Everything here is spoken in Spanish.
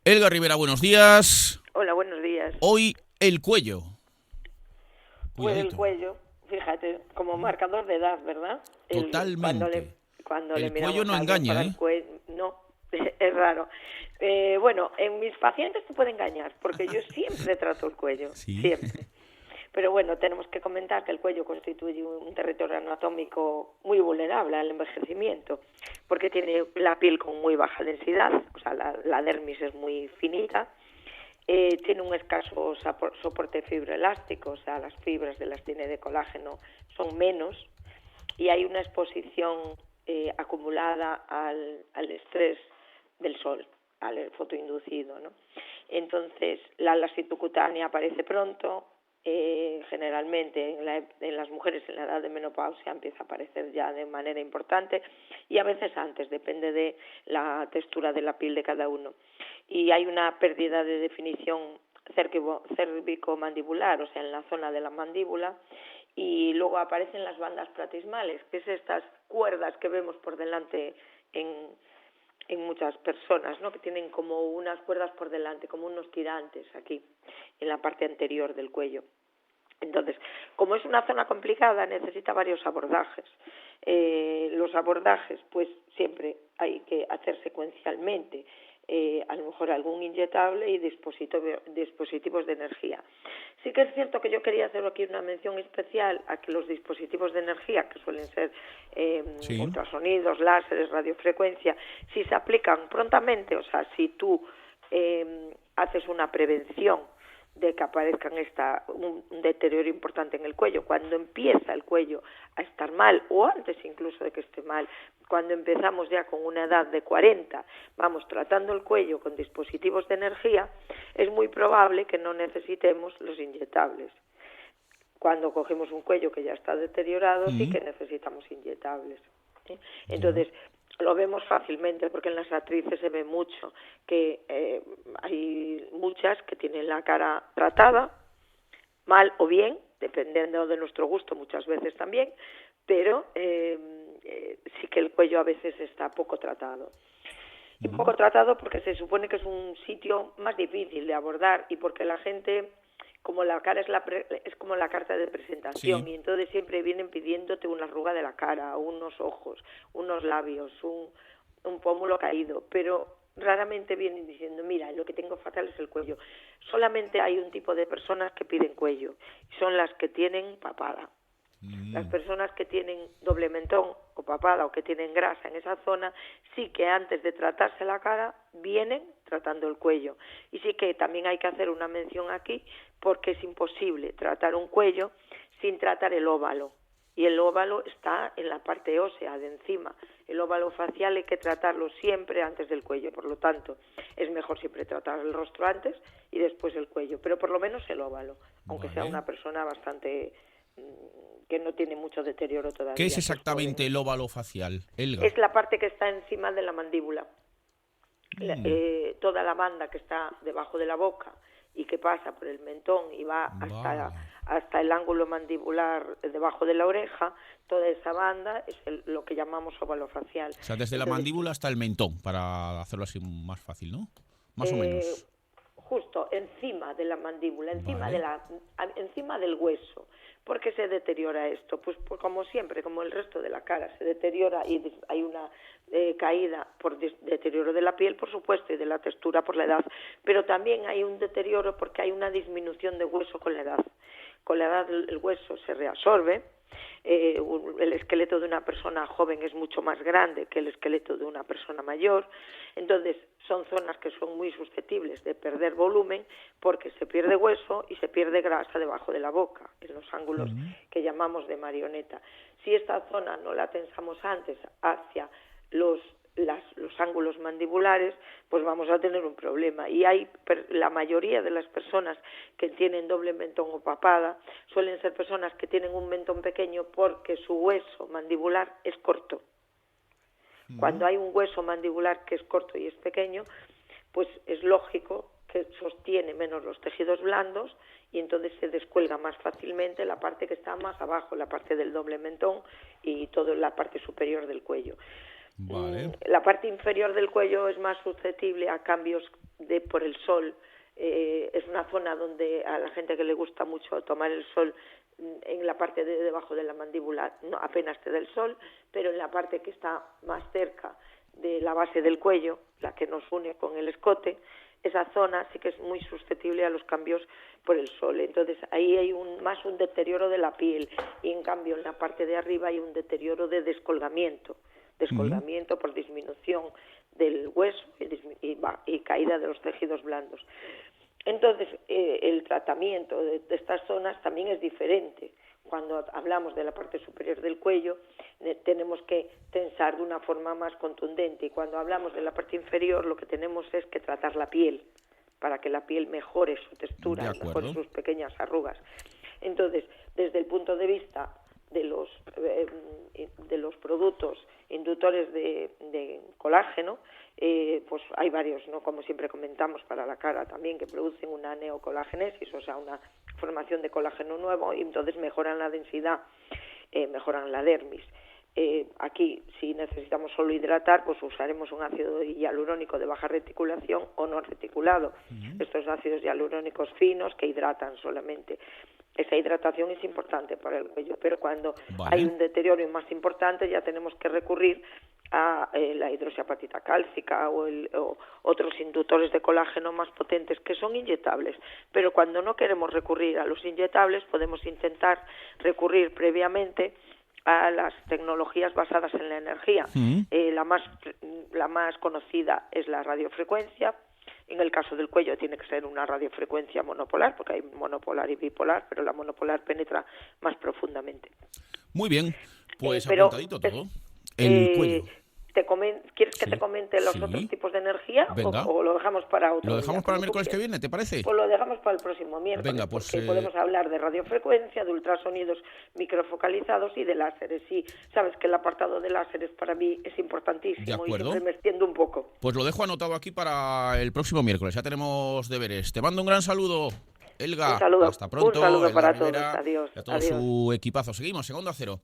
Elga Rivera, buenos días. Hola, buenos días. Hoy el cuello. Pues el Cuidadito. cuello, fíjate, como marcador de edad, ¿verdad? Totalmente. Cuando El le cuello miramos no a alguien engaña, para ¿eh? el cuello, no, es raro. Bueno, en mis pacientes te puede engañar, porque yo siempre trato el cuello, Sí. siempre. Pero bueno, tenemos que comentar que el cuello constituye un territorio anatómico muy vulnerable al envejecimiento, porque tiene la piel con muy baja densidad, o sea, la dermis es muy finita. Tiene un escaso soporte fibroelástico, o sea, las fibras de las tiene de colágeno son menos, y hay una exposición acumulada al estrés del sol, al fotoinducido, ¿no? Entonces, la lasitud cutánea aparece pronto, generalmente en las mujeres en la edad de menopausia empieza a aparecer ya de manera importante, y a veces antes, depende de la textura de la piel de cada uno. Y hay una pérdida de definición cérvico-mandibular, o sea, en la zona de la mandíbula, y luego aparecen las bandas platismales, que es estas cuerdas que vemos por delante en muchas personas, ¿no? Que tienen como unas cuerdas por delante, como unos tirantes aquí, en la parte anterior del cuello. Entonces, como es una zona complicada, necesita varios abordajes. Los abordajes, pues siempre hay que hacer secuencialmente. A lo mejor algún inyectable y dispositivos de energía. Sí que es cierto que yo quería hacer aquí una mención especial a que los dispositivos de energía, que suelen ser Sí. ultrasonidos, láseres, radiofrecuencia, si se aplican prontamente, o sea, si tú haces una prevención de que aparezcan un deterioro importante en el cuello, cuando empieza el cuello a estar mal, o antes incluso de que esté mal, cuando empezamos ya con una edad de 40, vamos tratando el cuello con dispositivos de energía, es muy probable que no necesitemos los inyectables. Cuando cogemos un cuello que ya está deteriorado, sí que necesitamos inyectables. Entonces, lo vemos fácilmente porque en las actrices se ve mucho que hay muchas que tienen la cara tratada, mal o bien, dependiendo de nuestro gusto muchas veces también, pero sí que el cuello a veces está poco tratado. Y poco tratado porque se supone que es un sitio más difícil de abordar y porque la gente, como la cara es como la carta de presentación, Sí. y entonces siempre vienen pidiéndote una arruga de la cara, unos ojos, unos labios, un pómulo caído, pero raramente vienen diciendo, mira, lo que tengo fatal es el cuello. Solamente hay un tipo de personas que piden cuello, y son las que tienen papada. Las personas que tienen doble mentón o papada o que tienen grasa en esa zona, sí que antes de tratarse la cara vienen tratando el cuello. Y sí que también hay que hacer una mención aquí porque es imposible tratar un cuello sin tratar el óvalo. Y el óvalo está en la parte ósea de encima. El óvalo facial hay que tratarlo siempre antes del cuello, por lo tanto, es mejor siempre tratar el rostro antes y después el cuello, pero por lo menos el óvalo, aunque sea una persona bastante que no tiene mucho deterioro todavía. ¿Qué es exactamente el óvalo facial, Elga? Es la parte que está encima de la mandíbula. Toda la banda que está debajo de la boca y que pasa por el mentón y va hasta el ángulo mandibular debajo de la oreja, toda esa banda es lo que llamamos óvalo facial. O sea, desde la mandíbula hasta el mentón, para hacerlo así más fácil, ¿no? Más o menos. Justo encima de la mandíbula, encima del hueso. ¿Por qué se deteriora esto? Pues como siempre, como el resto de la cara, se deteriora y hay una caída por deterioro de la piel, por supuesto, y de la textura por la edad, pero también hay un deterioro porque hay una disminución de hueso con la edad. Con la edad el hueso se reabsorbe. El esqueleto de una persona joven es mucho más grande que el esqueleto de una persona mayor, entonces son zonas que son muy susceptibles de perder volumen porque se pierde hueso y se pierde grasa debajo de la boca, en los ángulos que llamamos de marioneta. Si esta zona no la tensamos antes hacia los ángulos mandibulares, pues vamos a tener un problema. Y la mayoría de las personas que tienen doble mentón o papada suelen ser personas que tienen un mentón pequeño porque su hueso mandibular es corto. Cuando hay un hueso mandibular que es corto y es pequeño, pues es lógico que sostiene menos los tejidos blandos y entonces se descuelga más fácilmente la parte que está más abajo, la parte del doble mentón y toda la parte superior del cuello. Vale. La parte inferior del cuello es más susceptible a cambios por el sol. Es una zona donde a la gente que le gusta mucho tomar el sol, en la parte de debajo de la mandíbula no apenas te da el sol, pero en la parte que está más cerca de la base del cuello, la que nos une con el escote, esa zona sí que es muy susceptible a los cambios por el sol. Entonces ahí hay más un deterioro de la piel, y en cambio en la parte de arriba hay un deterioro de descolgamiento por disminución del hueso y caída de los tejidos blandos. Entonces, el tratamiento de estas zonas también es diferente. Cuando hablamos de la parte superior del cuello, tenemos que tensar de una forma más contundente, y cuando hablamos de la parte inferior, lo que tenemos es que tratar la piel, para que la piel mejore su textura, mejore sus pequeñas arrugas. Entonces, desde el punto de vista de los productos inductores de colágeno, pues hay varios, ¿no? Como siempre comentamos, para la cara también, que producen una neocolagénesis, o sea, una formación de colágeno nuevo, y entonces mejoran la densidad, mejoran la dermis. Aquí, si necesitamos solo hidratar, pues usaremos un ácido hialurónico de baja reticulación o no reticulado. Estos ácidos hialurónicos finos que hidratan solamente. Esa hidratación es importante para el cuello, pero cuando hay un deterioro más importante, ya tenemos que recurrir a la hidroxiapatita cálcica o otros inductores de colágeno más potentes, que son inyectables. Pero cuando no queremos recurrir a los inyectables, podemos intentar recurrir previamente a las tecnologías basadas en la energía. La más conocida es la radiofrecuencia. En el caso del cuello tiene que ser una radiofrecuencia monopolar, porque hay monopolar y bipolar, pero la monopolar penetra más profundamente. Muy bien, pues apuntadito todo. El cuello. ¿Quieres que te comente los otros tipos de energía? O lo dejamos para otro día? ¿Lo dejamos para el miércoles que viene, te parece? Pues lo dejamos para el próximo miércoles. Venga, pues porque podemos hablar de radiofrecuencia, de ultrasonidos microfocalizados y de láseres. Y sabes que el apartado de láseres para mí es importantísimo, y siempre me extiendo un poco. Pues lo dejo anotado aquí para el próximo miércoles. Ya tenemos deberes. Te mando un gran saludo, Elga. Un saludo. Hasta pronto. Un saludo para Rivera, todos. Adiós. Y a todo su equipazo. Seguimos, Onda Cero.